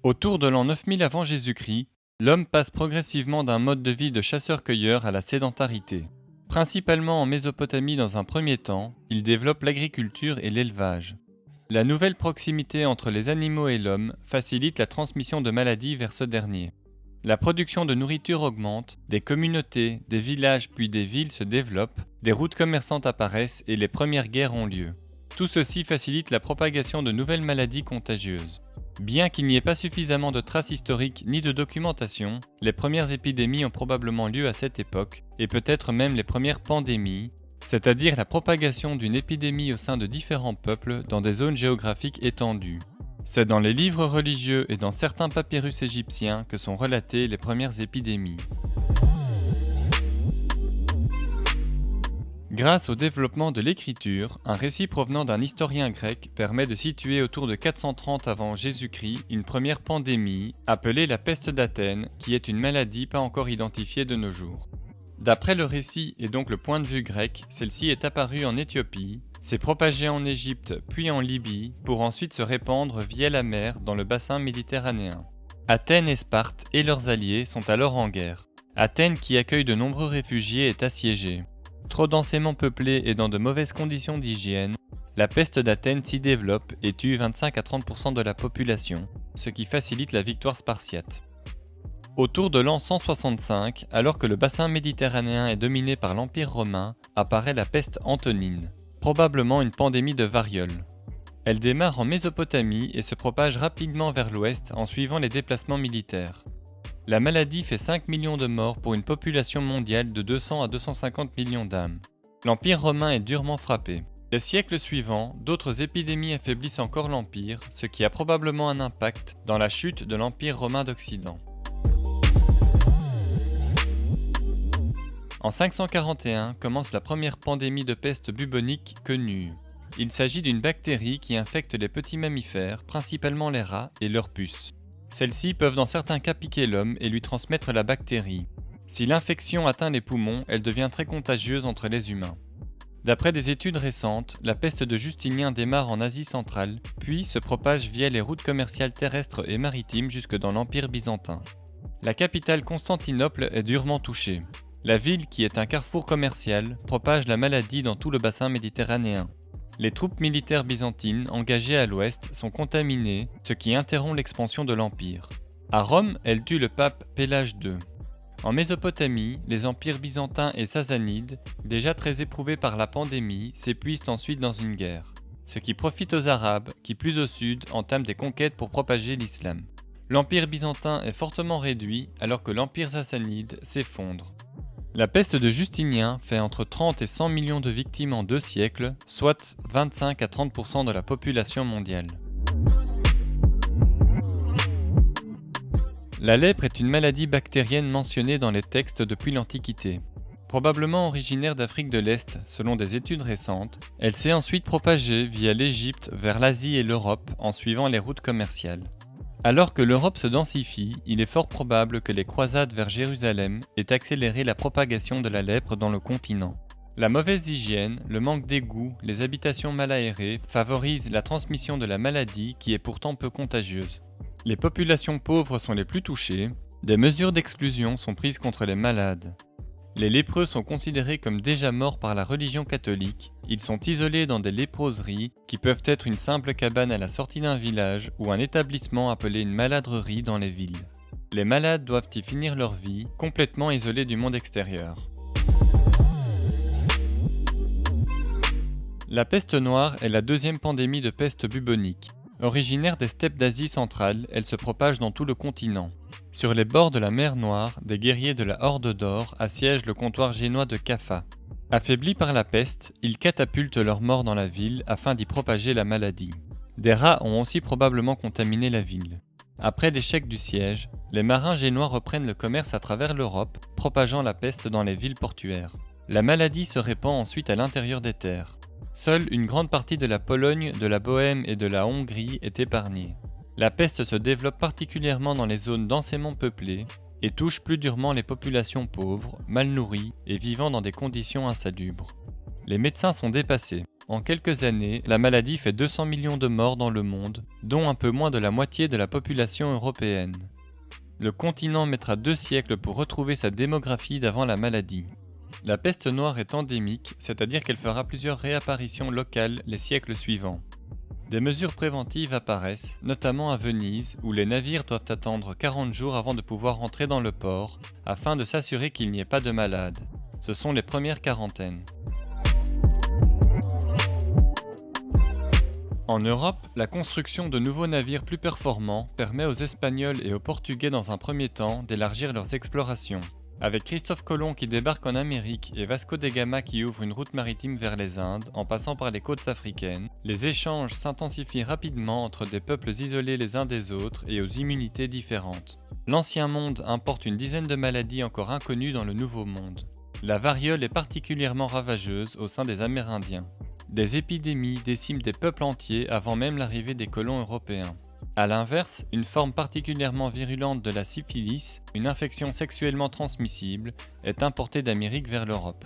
Autour de l'an 9000 avant Jésus-Christ, l'homme passe progressivement d'un mode de vie de chasseur-cueilleur à la sédentarité. Principalement en Mésopotamie dans un premier temps, il développe l'agriculture et l'élevage. La nouvelle proximité entre les animaux et l'homme facilite la transmission de maladies vers ce dernier. La production de nourriture augmente, des communautés, des villages puis des villes se développent, des routes commerçantes apparaissent et les premières guerres ont lieu. Tout ceci facilite la propagation de nouvelles maladies contagieuses. Bien qu'il n'y ait pas suffisamment de traces historiques ni de documentation, les premières épidémies ont probablement lieu à cette époque, et peut-être même les premières pandémies, c'est-à-dire la propagation d'une épidémie au sein de différents peuples dans des zones géographiques étendues. C'est dans les livres religieux et dans certains papyrus égyptiens que sont relatées les premières épidémies. Grâce au développement de l'écriture, un récit provenant d'un historien grec permet de situer autour de 430 avant Jésus-Christ une première pandémie, appelée la peste d'Athènes, qui est une maladie pas encore identifiée de nos jours. D'après le récit et donc le point de vue grec, celle-ci est apparue en Éthiopie, s'est propagée en Égypte puis en Libye, pour ensuite se répandre via la mer dans le bassin méditerranéen. Athènes et Sparte et leurs alliés sont alors en guerre. Athènes, qui accueille de nombreux réfugiés, est assiégée. Trop densément peuplée et dans de mauvaises conditions d'hygiène, la peste d'Athènes s'y développe et tue 25 à 30% de la population, ce qui facilite la victoire spartiate. Autour de l'an 165, alors que le bassin méditerranéen est dominé par l'Empire romain, apparaît la peste antonine, probablement une pandémie de variole. Elle démarre en Mésopotamie et se propage rapidement vers l'ouest en suivant les déplacements militaires. La maladie fait 5 millions de morts pour une population mondiale de 200 à 250 millions d'âmes. L'Empire romain est durement frappé. Les siècles suivants, d'autres épidémies affaiblissent encore l'Empire, ce qui a probablement un impact dans la chute de l'Empire romain d'Occident. En 541 commence la première pandémie de peste bubonique connue. Il s'agit d'une bactérie qui infecte les petits mammifères, principalement les rats et leurs puces. Celles-ci peuvent dans certains cas piquer l'homme et lui transmettre la bactérie. Si l'infection atteint les poumons, elle devient très contagieuse entre les humains. D'après des études récentes, la peste de Justinien démarre en Asie centrale, puis se propage via les routes commerciales terrestres et maritimes jusque dans l'Empire byzantin. La capitale Constantinople est durement touchée. La ville, qui est un carrefour commercial, propage la maladie dans tout le bassin méditerranéen. Les troupes militaires byzantines engagées à l'ouest sont contaminées, ce qui interrompt l'expansion de l'Empire. À Rome, elle tue le pape Pélage II. En Mésopotamie, les empires byzantins et sassanides, déjà très éprouvés par la pandémie, s'épuisent ensuite dans une guerre. Ce qui profite aux Arabes, qui plus au sud entament des conquêtes pour propager l'islam. L'empire byzantin est fortement réduit alors que l'empire sassanide s'effondre. La peste de Justinien fait entre 30 et 100 millions de victimes en 2 siècles, soit 25 à 30% de la population mondiale. La lèpre est une maladie bactérienne mentionnée dans les textes depuis l'Antiquité. Probablement originaire d'Afrique de l'Est, selon des études récentes, elle s'est ensuite propagée via l'Égypte vers l'Asie et l'Europe en suivant les routes commerciales. Alors que l'Europe se densifie, il est fort probable que les croisades vers Jérusalem aient accéléré la propagation de la lèpre dans le continent. La mauvaise hygiène, le manque d'égouts, les habitations mal aérées favorisent la transmission de la maladie qui est pourtant peu contagieuse. Les populations pauvres sont les plus touchées, des mesures d'exclusion sont prises contre les malades. Les lépreux sont considérés comme déjà morts par la religion catholique. Ils sont isolés dans des léproseries qui peuvent être une simple cabane à la sortie d'un village ou un établissement appelé une maladrerie dans les villes. Les malades doivent y finir leur vie, complètement isolés du monde extérieur. La peste noire est la deuxième pandémie de peste bubonique. Originaire des steppes d'Asie centrale, elle se propage dans tout le continent. Sur les bords de la mer Noire, des guerriers de la Horde d'Or assiègent le comptoir génois de Kaffa. Affaiblis par la peste, ils catapultent leurs morts dans la ville afin d'y propager la maladie. Des rats ont aussi probablement contaminé la ville. Après l'échec du siège, les marins génois reprennent le commerce à travers l'Europe, propageant la peste dans les villes portuaires. La maladie se répand ensuite à l'intérieur des terres. Seule une grande partie de la Pologne, de la Bohême et de la Hongrie est épargnée. La peste se développe particulièrement dans les zones densément peuplées et touche plus durement les populations pauvres, mal nourries et vivant dans des conditions insalubres. Les médecins sont dépassés. en quelques années, la maladie fait 200 millions de morts dans le monde, dont un peu moins de la moitié de la population européenne. Le continent mettra 2 siècles pour retrouver sa démographie d'avant la maladie. La peste noire est endémique, c'est-à-dire qu'elle fera plusieurs réapparitions locales les siècles suivants. Des mesures préventives apparaissent, notamment à Venise, où les navires doivent attendre 40 jours avant de pouvoir entrer dans le port, afin de s'assurer qu'il n'y ait pas de malades. Ce sont les premières quarantaines. En Europe, la construction de nouveaux navires plus performants permet aux Espagnols et aux Portugais dans un premier temps d'élargir leurs explorations. Avec Christophe Colomb qui débarque en Amérique et Vasco da Gama qui ouvre une route maritime vers les Indes en passant par les côtes africaines, les échanges s'intensifient rapidement entre des peuples isolés les uns des autres et aux immunités différentes. L'Ancien Monde importe une dizaine de maladies encore inconnues dans le Nouveau Monde. La variole est particulièrement ravageuse au sein des Amérindiens. Des épidémies déciment des peuples entiers avant même l'arrivée des colons européens. A l'inverse, une forme particulièrement virulente de la syphilis, une infection sexuellement transmissible, est importée d'Amérique vers l'Europe.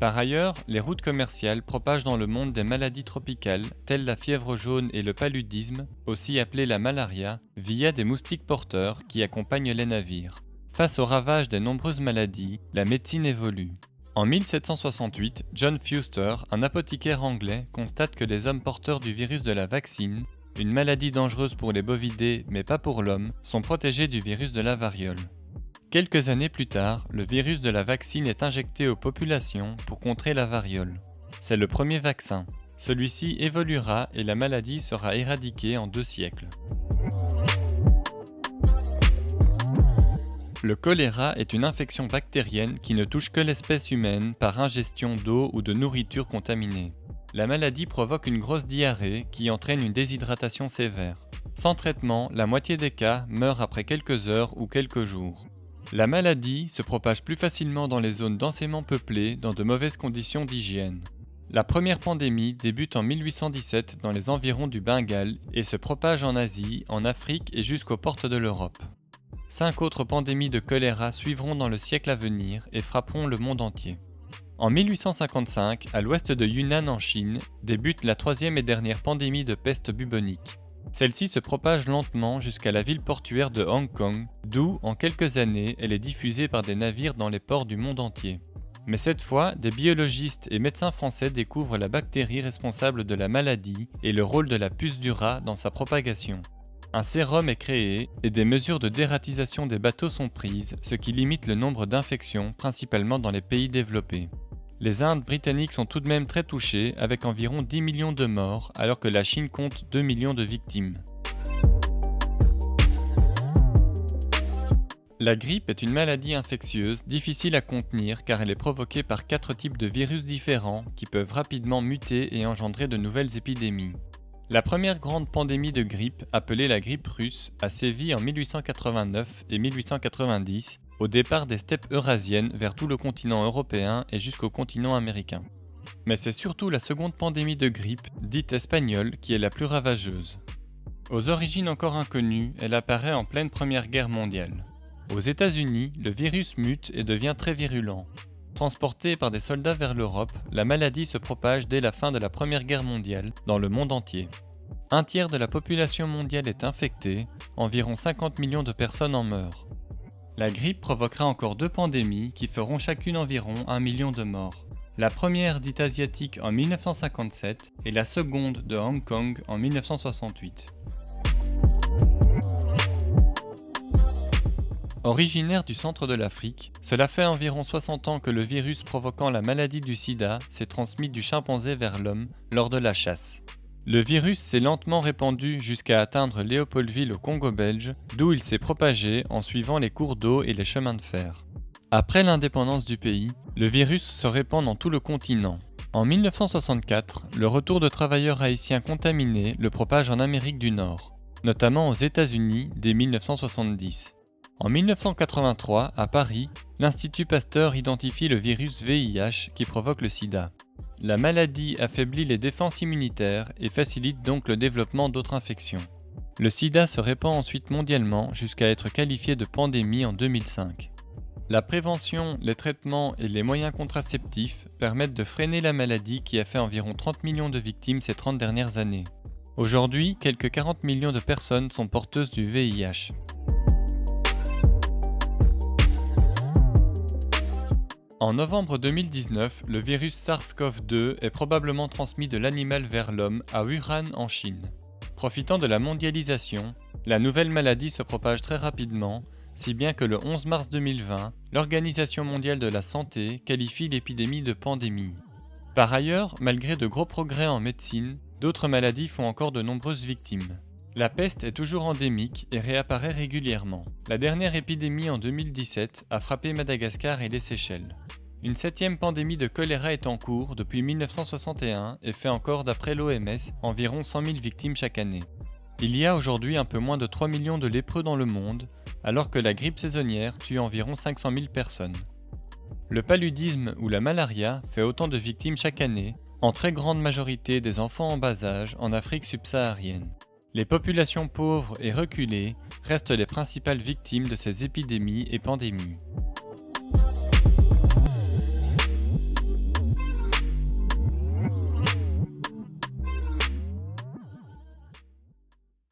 Par ailleurs, les routes commerciales propagent dans le monde des maladies tropicales, telles la fièvre jaune et le paludisme, aussi appelée la malaria, via des moustiques porteurs qui accompagnent les navires. Face aux ravages des nombreuses maladies, la médecine évolue. En 1768, John Fuster, un apothicaire anglais, constate que les hommes porteurs du virus de la vaccine, une maladie dangereuse pour les bovidés mais pas pour l'homme, sont protégés du virus de la variole. Quelques années plus tard, le virus de la vaccine est injecté aux populations pour contrer la variole. C'est le premier vaccin. Celui-ci évoluera et la maladie sera éradiquée en 2 siècles. Le choléra est une infection bactérienne qui ne touche que l'espèce humaine par ingestion d'eau ou de nourriture contaminée. La maladie provoque une grosse diarrhée qui entraîne une déshydratation sévère. Sans traitement, la moitié des cas meurent après quelques heures ou quelques jours. La maladie se propage plus facilement dans les zones densément peuplées dans de mauvaises conditions d'hygiène. La première pandémie débute en 1817 dans les environs du Bengale et se propage en Asie, en Afrique et jusqu'aux portes de l'Europe. 5 autres pandémies de choléra suivront dans le siècle à venir et frapperont le monde entier. En 1855, à l'ouest de Yunnan en Chine, débute la 3e et dernière pandémie de peste bubonique. Celle-ci se propage lentement jusqu'à la ville portuaire de Hong Kong, d'où, en quelques années, elle est diffusée par des navires dans les ports du monde entier. Mais cette fois, des biologistes et médecins français découvrent la bactérie responsable de la maladie et le rôle de la puce du rat dans sa propagation. Un sérum est créé et des mesures de dératisation des bateaux sont prises, ce qui limite le nombre d'infections, principalement dans les pays développés. Les Indes britanniques sont tout de même très touchées, avec environ 10 millions de morts, alors que la Chine compte 2 millions de victimes. La grippe est une maladie infectieuse difficile à contenir car elle est provoquée par 4 types de virus différents qui peuvent rapidement muter et engendrer de nouvelles épidémies. La première grande pandémie de grippe, appelée la grippe russe, a sévi en 1889 et 1890, au départ des steppes eurasiennes vers tout le continent européen et jusqu'au continent américain. Mais c'est surtout la seconde pandémie de grippe, dite espagnole, qui est la plus ravageuse. Aux origines encore inconnues, elle apparaît en pleine Première Guerre mondiale. Aux États-Unis, le virus mute et devient très virulent. Transportée par des soldats vers l'Europe, la maladie se propage dès la fin de la Première Guerre mondiale dans le monde entier. Un tiers de la population mondiale est infectée, environ 50 millions de personnes en meurent. La grippe provoquera encore 2 pandémies qui feront chacune environ 1 million de morts. La première dite asiatique en 1957 et la seconde de Hong Kong en 1968. Originaire du centre de l'Afrique, cela fait environ 60 ans que le virus provoquant la maladie du sida s'est transmis du chimpanzé vers l'homme lors de la chasse. Le virus s'est lentement répandu jusqu'à atteindre Léopoldville au Congo belge, d'où il s'est propagé en suivant les cours d'eau et les chemins de fer. Après l'indépendance du pays, le virus se répand dans tout le continent. En 1964, le retour de travailleurs haïtiens contaminés le propage en Amérique du Nord, notamment aux États-Unis dès 1970. En 1983, à Paris, l'Institut Pasteur identifie le virus VIH qui provoque le sida. La maladie affaiblit les défenses immunitaires et facilite donc le développement d'autres infections. Le sida se répand ensuite mondialement jusqu'à être qualifié de pandémie en 2005. La prévention, les traitements et les moyens contraceptifs permettent de freiner la maladie qui a fait environ 30 millions de victimes ces 30 dernières années. Aujourd'hui, quelques 40 millions de personnes sont porteuses du VIH. En novembre 2019, le virus SARS-CoV-2 est probablement transmis de l'animal vers l'homme à Wuhan en Chine. Profitant de la mondialisation, la nouvelle maladie se propage très rapidement, si bien que le 11 mars 2020, l'Organisation mondiale de la santé qualifie l'épidémie de pandémie. Par ailleurs, malgré de gros progrès en médecine, d'autres maladies font encore de nombreuses victimes. La peste est toujours endémique et réapparaît régulièrement. La dernière épidémie en 2017 a frappé Madagascar et les Seychelles. Une 7e pandémie de choléra est en cours depuis 1961 et fait encore, d'après l'OMS, environ 100 000 victimes chaque année. Il y a aujourd'hui un peu moins de 3 millions de lépreux dans le monde, alors que la grippe saisonnière tue environ 500 000 personnes. Le paludisme ou la malaria fait autant de victimes chaque année, en très grande majorité des enfants en bas âge en Afrique subsaharienne. Les populations pauvres et reculées restent les principales victimes de ces épidémies et pandémies.